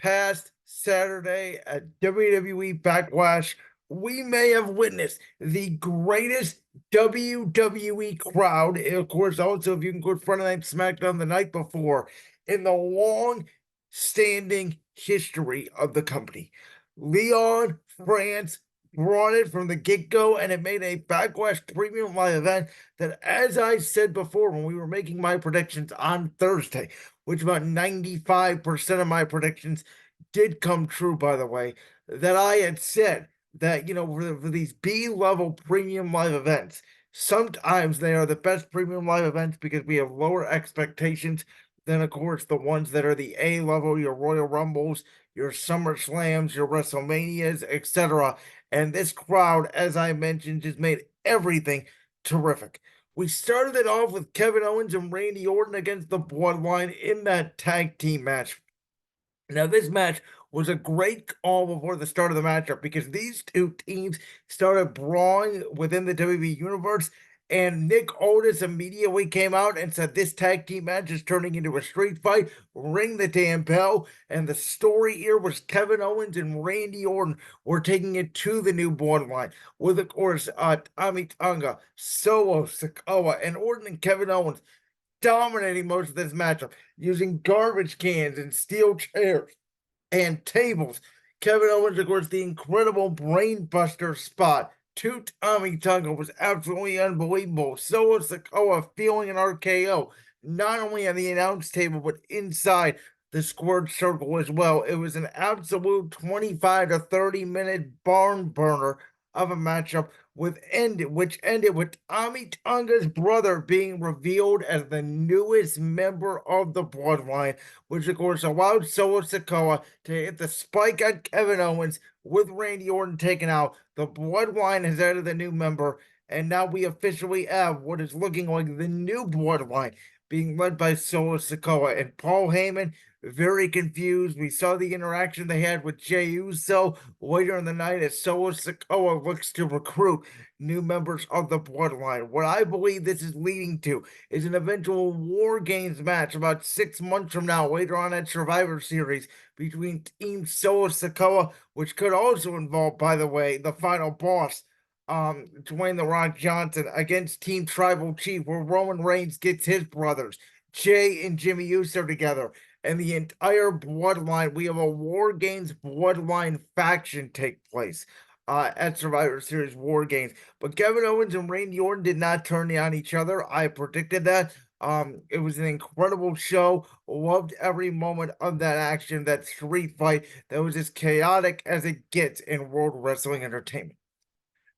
past Saturday at WWE Backlash, we may have witnessed the greatest WWE crowd. Of course, also, if you can go Friday Night SmackDown the night before, in the long standing history of the company. Leon, France brought it from the get go, and it made a Backlash Premium Live event that, as I said before, when we were making my predictions on Thursday, which about 95% of my predictions did come true, by the way, that I had said that, for these B-level premium live events, sometimes they are the best premium live events because we have lower expectations than, of course, the ones that are the A level, your Royal Rumbles, your Summer Slams, your WrestleManias, etc. And this crowd, as I mentioned, just made everything terrific. We started it off with Kevin Owens and Randy Orton against the Bloodline in that tag team match. Now, this match was a great call before the start of the matchup because these two teams started brawling within the WWE Universe, and Nick Aldis immediately came out and said, "This tag team match is turning into a street fight. Ring the damn bell." And the story here was Kevin Owens and Randy Orton were taking it to the new Bloodline with, of course, Tommy Tonga, Solo Sikoa, and Orton and Kevin Owens dominating most of this matchup using garbage cans and steel chairs and tables. Kevin Owens, of course, the incredible brainbuster spot to Tommy Tunga was absolutely unbelievable. So was Sikoa feeling an RKO, not only on the announce table, but inside the squared circle as well. It was an absolute 25 to 30-minute barn burner of a matchup which ended with Tommy Tonga's brother being revealed as the newest member of the Bloodline, which of course allowed Solo Sikoa to hit the spike on Kevin Owens with Randy Orton taken out. The Bloodline has added the new member, and now we officially have what is looking like the new Bloodline being led by Solo Sikoa and Paul Heyman. Very confused. We saw the interaction they had with Jey Uso later in the night as Solo Sikoa looks to recruit new members of the Bloodline. What I believe this is leading to is an eventual War Games match about 6 months from now, later on at Survivor Series, between Team Solo Sikoa, which could also involve, by the way, the final boss, Dwayne The Rock Johnson, against Team Tribal Chief, where Roman Reigns gets his brothers, Jay and Jimmy Uso, together. And the entire Bloodline, we have a War Games Bloodline faction take place at Survivor Series War Games. But Kevin Owens and Randy Orton did not turn on each other. I predicted that. It was an incredible show. Loved every moment of that action, that street fight that was as chaotic as it gets in World Wrestling Entertainment.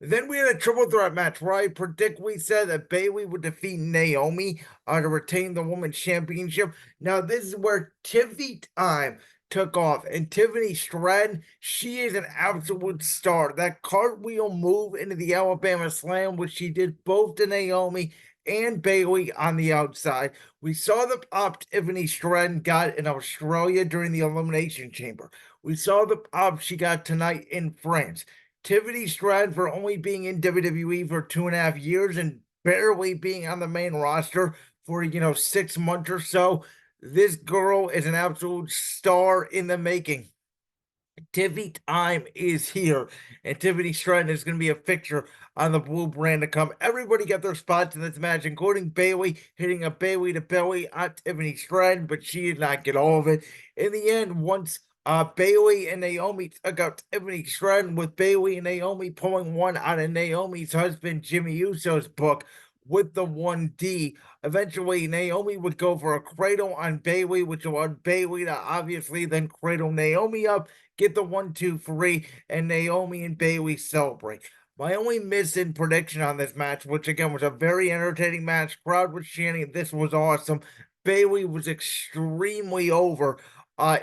Then we had a triple threat match where we said that Bayley would defeat Naomi to retain the women's championship. Now, this is where Tiffany time took off. And Tiffany Stratton, she is an absolute star. That cartwheel move into the Alabama Slam, which she did both to Naomi and Bayley on the outside. We saw the pop Tiffany Stratton got in Australia during the Elimination Chamber. We saw the pop she got tonight in France. Tiffany Stratton, for only being in WWE for 2.5 years and barely being on the main roster for 6 months or so, this girl is an absolute star in the making. Tiffany time is here, and Tiffany Stratton is going to be a fixture on the blue brand to come. Everybody got their spots in this match, including Bayley hitting a Bayley to belly on Tiffany Stratton, but she did not get all of it. In the end, once Bayley and Naomi took out Tiffany Stratton, with Bayley and Naomi pulling one out of Naomi's husband Jimmy Uso's book with the 1D. Eventually, Naomi would go for a cradle on Bayley, which allowed Bayley to obviously then cradle Naomi up, get the 1-2-3, and Naomi and Bayley celebrate. My only missing prediction on this match, which again was a very entertaining match, crowd was chanting, "This was awesome." Bayley was extremely over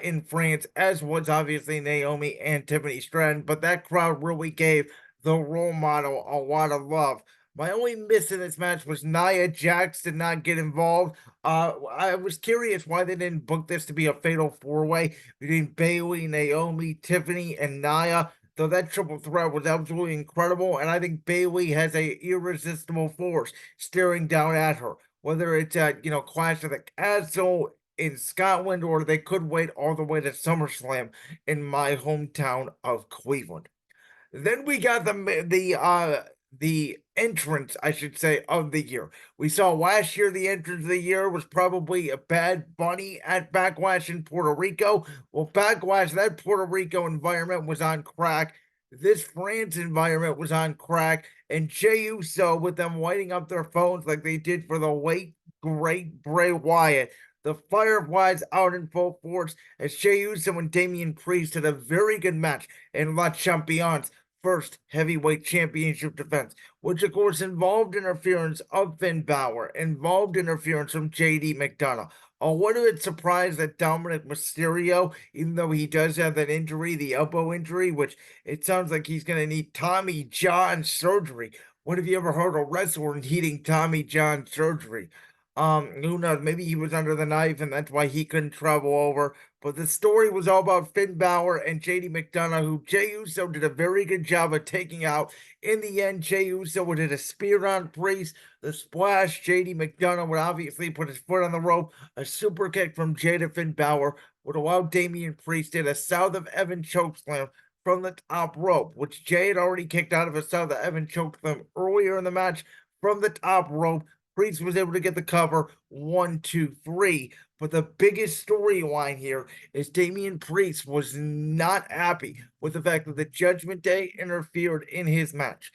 in France, as was obviously Naomi and Tiffany Stratton, but that crowd really gave the role model a lot of love. My only miss in this match was Nia Jax did not get involved. I was curious why they didn't book this to be a fatal four-way between Bayley, Naomi, Tiffany, and Nia. Though that triple threat was absolutely incredible, and I think Bayley has a irresistible force staring down at her. Whether it's at Clash of the Castle, in Scotland, or they could wait all the way to SummerSlam in my hometown of Cleveland. Then we got the entrance, I should say, of the year. We saw last year the entrance of the year was probably a Bad Bunny at Backlash in Puerto Rico. Well, Backlash, that Puerto Rico environment was on crack. This France environment was on crack, and Jey Uso with them lighting up their phones like they did for the late great Bray Wyatt. The Fireflies out in full force as Jey Uso and Damian Priest had a very good match in La Champions first heavyweight championship defense, which of course involved interference of Finn Balor, involved interference from JD McDonough. A little bit surprised that Dominic Mysterio, even though he does have that injury, the elbow injury, which it sounds like he's going to need Tommy John surgery. When have you ever heard a wrestler needing Tommy John surgery? Who knows? Maybe he was under the knife and that's why he couldn't travel over. But the story was all about Finn Balor and JD McDonough, who Jey Uso did a very good job of taking out. In the end, Jey Uso would hit a spear on Priest, the splash. JD McDonough would obviously put his foot on the rope. A super kick from Jey to Finn Balor would allow Damian Priest to hit a South of Evan chokeslam from the top rope, which Jey had already kicked out of a South of Evan chokeslam earlier in the match from the top rope. Priest was able to get the cover 1, 2, 3. But the biggest storyline here is Damian Priest was not happy with the fact that the Judgment Day interfered in his match.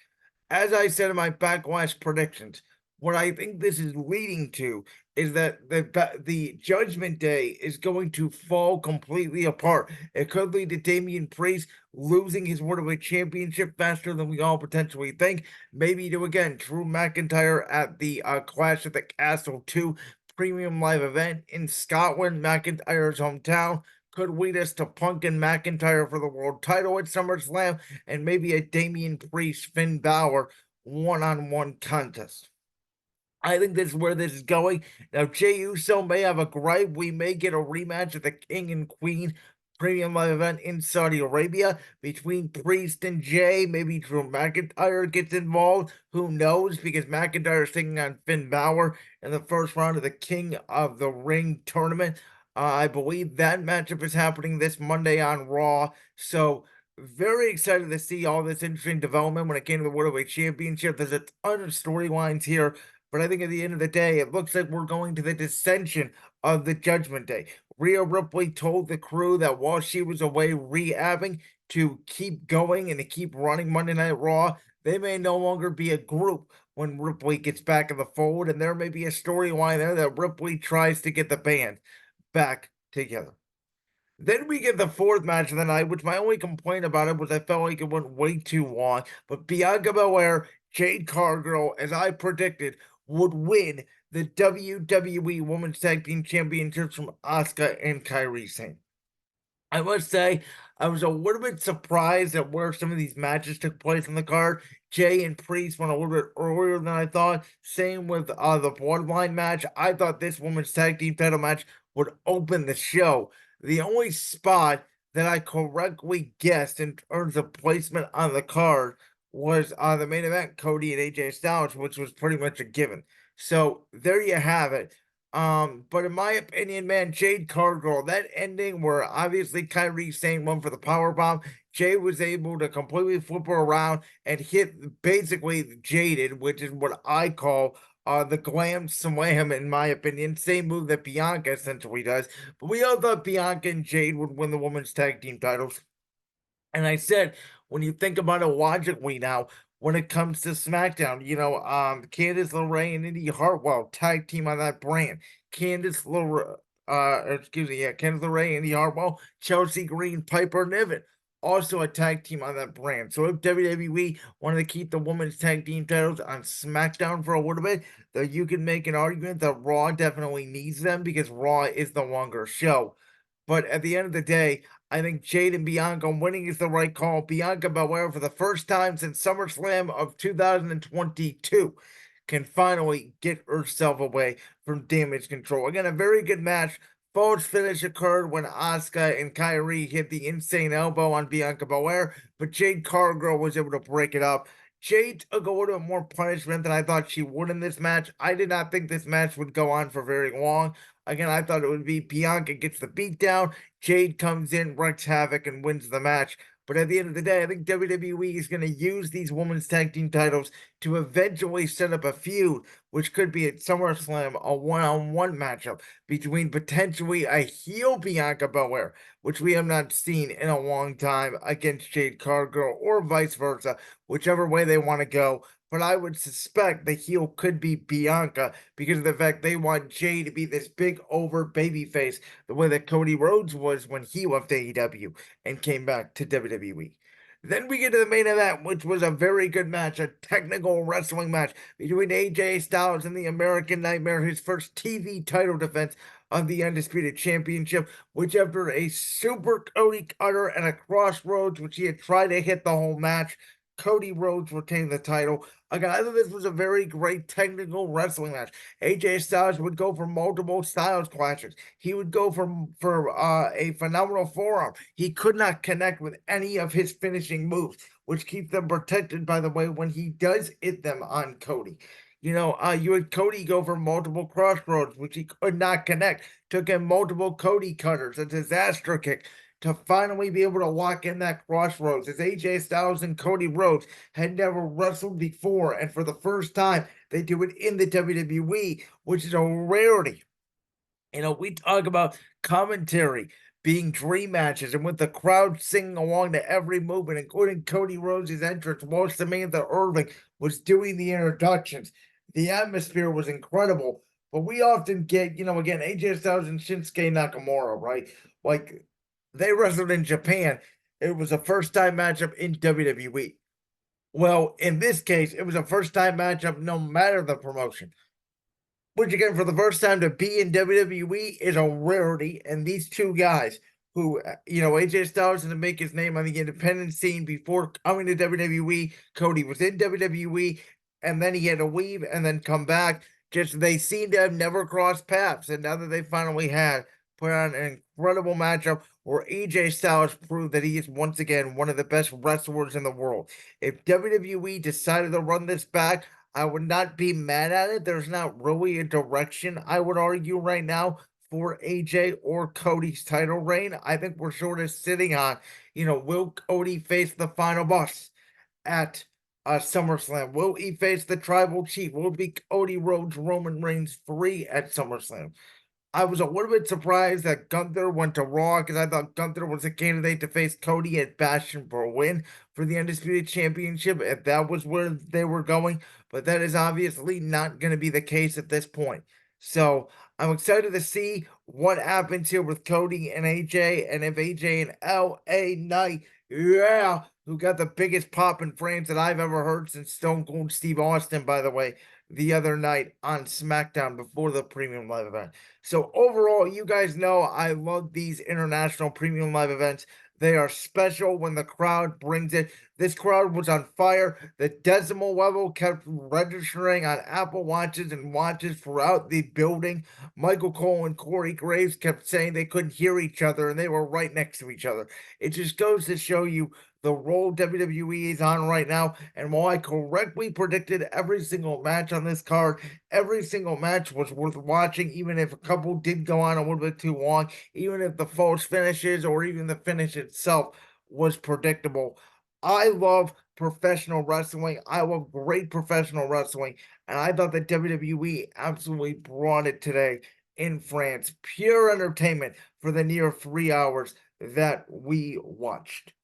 As I said in my backlash predictions, what I think this is leading to is that the Judgment Day is going to fall completely apart. It could lead to Damian Priest losing his World Championship faster than we all potentially think. Maybe to, again, Drew McIntyre at the Clash at the Castle 2 premium live event in Scotland, McIntyre's hometown. Could lead us to Punk and McIntyre for the world title at SummerSlam, and maybe a Damian Priest Finn Balor one-on-one contest. I think this is where this is going. Now, Jey Uso may have a gripe. We may get a rematch of the King and Queen premium live event in Saudi Arabia between Priest and Jey. Maybe Drew McIntyre gets involved. Who knows? Because McIntyre is taking on Finn Balor in the first round of the King of the Ring tournament. I believe that matchup is happening this Monday on Raw. So, very excited to see all this interesting development when it came to the World Championship. There's a ton of storylines here. But I think at the end of the day, it looks like we're going to the dissension of the Judgment Day. Rhea Ripley told the crew that while she was away rehabbing to keep going and to keep running Monday Night Raw, they may no longer be a group when Ripley gets back in the fold. And there may be a storyline there that Ripley tries to get the band back together. Then we get the fourth match of the night, which my only complaint about it was I felt like it went way too long. But Bianca Belair, Jade Cargill, as I predicted, would win the WWE Women's Tag Team Championships from Asuka and Kairi Sane. I must say, I was a little bit surprised at where some of these matches took place on the card. Jey and Priest went a little bit earlier than I thought. Same with the Bloodline match. I thought this women's tag team title match would open the show. The only spot that I correctly guessed in terms of placement on the card was the main event, Cody and AJ Styles, which was pretty much a given. So there you have it. But in my opinion, man, Jade Cargill, that ending where obviously Kairi Sane won for the power bomb, Jay was able to completely flip her around and hit basically Jaded, which is what I call the glam slam, in my opinion. Same move that Bianca essentially does. But we all thought Bianca and Jade would win the women's tag team titles. And I said, when you think about it logically now, when it comes to SmackDown, Candice LeRae and Indy Hartwell tag team on that brand. Candice LeRae, Candice LeRae, Indy Hartwell, Chelsea Green, Piper Niven, also a tag team on that brand. So if WWE wanted to keep the women's tag team titles on SmackDown for a little bit, that you can make an argument that Raw definitely needs them because Raw is the longer show. But at the end of the day, I think Jade and Bianca winning is the right call. Bianca Belair, for the first time since SummerSlam of 2022, can finally get herself away from damage control. Again, a very good match. False finish occurred when Asuka and Kairi hit the insane elbow on Bianca Belair, but Jade Cargill was able to break it up. Jade took a little bit more punishment than I thought she would in this match. I did not think this match would go on for very long. Again, I thought it would be Bianca gets the beatdown, Jade comes in, wreaks havoc, and wins the match. But at the end of the day, I think WWE is going to use these women's tag team titles to eventually set up a feud, which could be at SummerSlam, a one-on-one matchup between potentially a heel Bianca Belair, which we have not seen in a long time, against Jade Cargill, or vice versa, whichever way they want to go. But I would suspect the heel could be Bianca because of the fact they want Jay to be this big over babyface, the way that Cody Rhodes was when he left AEW and came back to WWE. Then we get to the main event, which was a very good match, a technical wrestling match between AJ Styles and the American Nightmare, his first TV title defense of the Undisputed Championship, which after a super Cody cutter and a crossroads, which he had tried to hit the whole match, Cody Rhodes retained the title. Again, I thought this was a very great technical wrestling match. AJ Styles would go for multiple Styles clashes. He would go for a phenomenal forearm. He could not connect with any of his finishing moves, which keeps them protected, by the way, when he does hit them on Cody. You had Cody go for multiple crossroads, which he could not connect. Took him multiple Cody cutters, a disaster kick, to finally be able to lock in that crossroads, as AJ Styles and Cody Rhodes had never wrestled before, and for the first time, they do it in the WWE, which is a rarity. We talk about commentary being dream matches, and with the crowd singing along to every movement, including Cody Rhodes' entrance while Samantha Irving was doing the introductions. The atmosphere was incredible, but we often get, again, AJ Styles and Shinsuke Nakamura, right? Like, they wrestled in Japan. It was a first time matchup in WWE. Well, in this case, it was a first time matchup no matter the promotion. Which again, for the first time to be in WWE is a rarity. And these two guys who, AJ Styles had to make his name on the independent scene before coming to WWE. Cody was in WWE and then he had to leave and then come back. Just they seem to have never crossed paths. And now that they finally had, put on an incredible matchup where AJ Styles proved that he is once again one of the best wrestlers in the world. If WWE decided to run this back, I would not be mad at it. There's not really a direction, I would argue, right now for AJ or Cody's title reign. I think we're sort of sitting on, will Cody face the final boss at SummerSlam? Will he face the tribal chief? Will it be Cody Rhodes, Roman Reigns 3 at SummerSlam? I was a little bit surprised that Gunther went to Raw because I thought Gunther was a candidate to face Cody at Bastion for a win for the Undisputed Championship, if that was where they were going. But that is obviously not going to be the case at this point. So I'm excited to see what happens here with Cody and AJ, and if AJ and LA Knight, yeah, who got the biggest pop in France that I've ever heard since Stone Cold Steve Austin, by the way, the other night on SmackDown before the premium live event. So overall, you guys know I love these international premium live events. They are special when the crowd brings it. This crowd was on fire. The decimal level kept registering on Apple Watches and watches throughout the building. Michael Cole and Corey Graves kept saying they couldn't hear each other and they were right next to each other. It just goes to show you the role WWE is on right now. And while I correctly predicted every single match on this card, every single match was worth watching, even if a couple did go on a little bit too long, even if the false finishes or even the finish itself was predictable. I love professional wrestling. I love great professional wrestling. And I thought that WWE absolutely brought it today in France. Pure entertainment for the near 3 hours that we watched.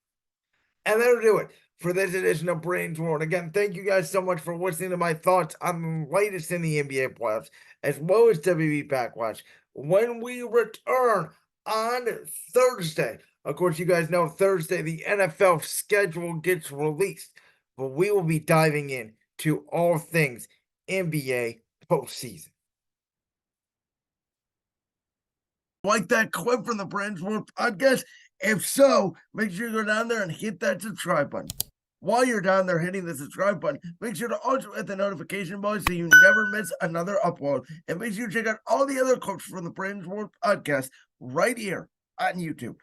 And that'll do it for this edition of Brains World. Again, thank you guys so much for listening to my thoughts on the latest in the NBA playoffs, as well as WWE Backlash. When we return on Thursday, of course, you guys know Thursday the NFL schedule gets released, but we will be diving in to all things NBA postseason. Like that clip from the Brains World podcast? If so, make sure you go down there and hit that subscribe button. While you're down there hitting the subscribe button, make sure to also hit the notification bell so you never miss another upload. And make sure you check out all the other clips from the Brains World podcast right here on YouTube.